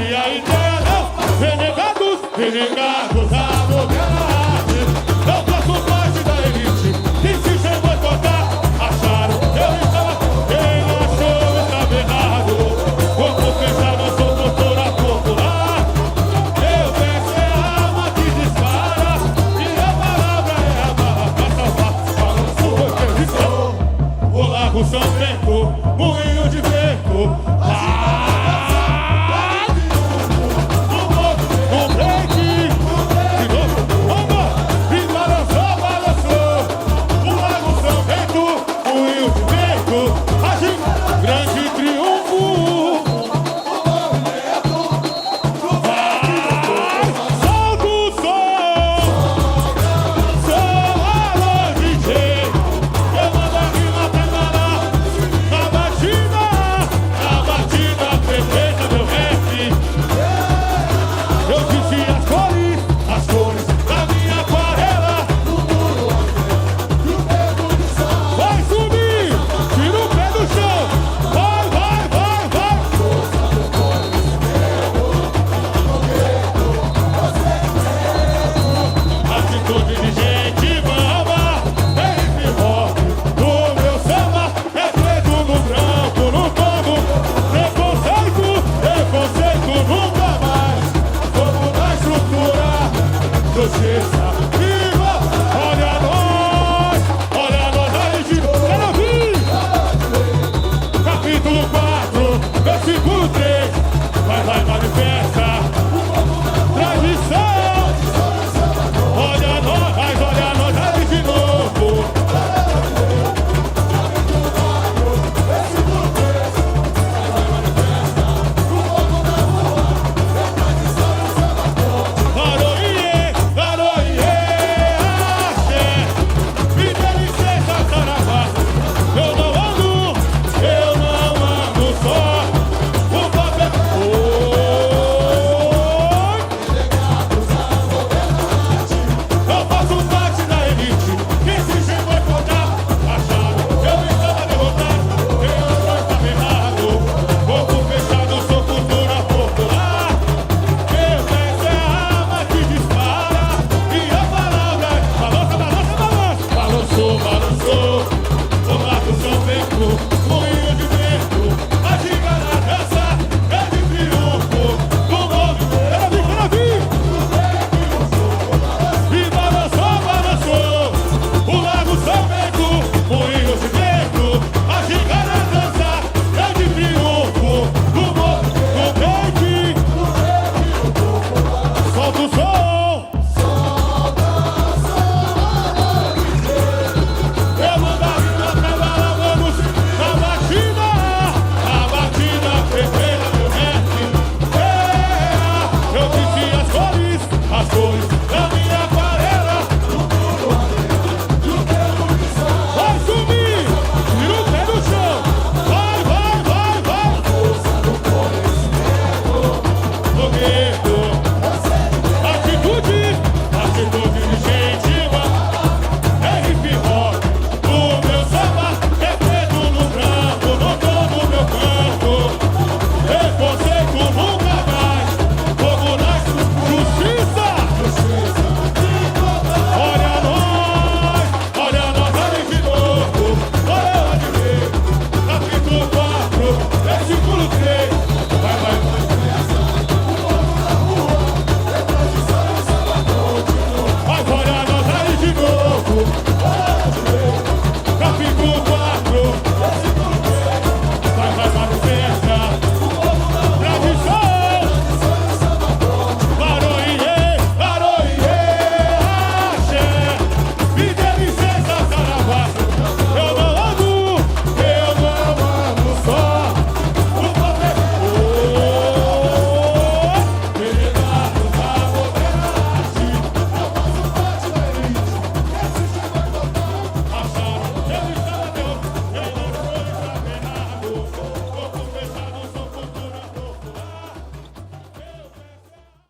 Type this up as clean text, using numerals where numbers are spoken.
E a ideia não, renegados a novidade. Não faço parte da elite, quem se chegou a tocar, acharam que eu estava, quem achou estava errado. Como pensava, eu sou doutora popular. Eu penso é a alma que dispara, e a palavra é a barra pra salvar. Balanço porque eu estou, o Lago São Bento, moinho de vento. Grande triunfo. Vai, solta o som. Som, alô, DJ. Eu mando a rima pra na batida perfeita do rap. Eu disse as cores da minha aquarela. Vai subir, tira o pé do chão. Atitude de gente brava, é hip hop. O meu samba é preto no branco, no todo. Preconceito nunca mais. Vamos na estrutura do jeito.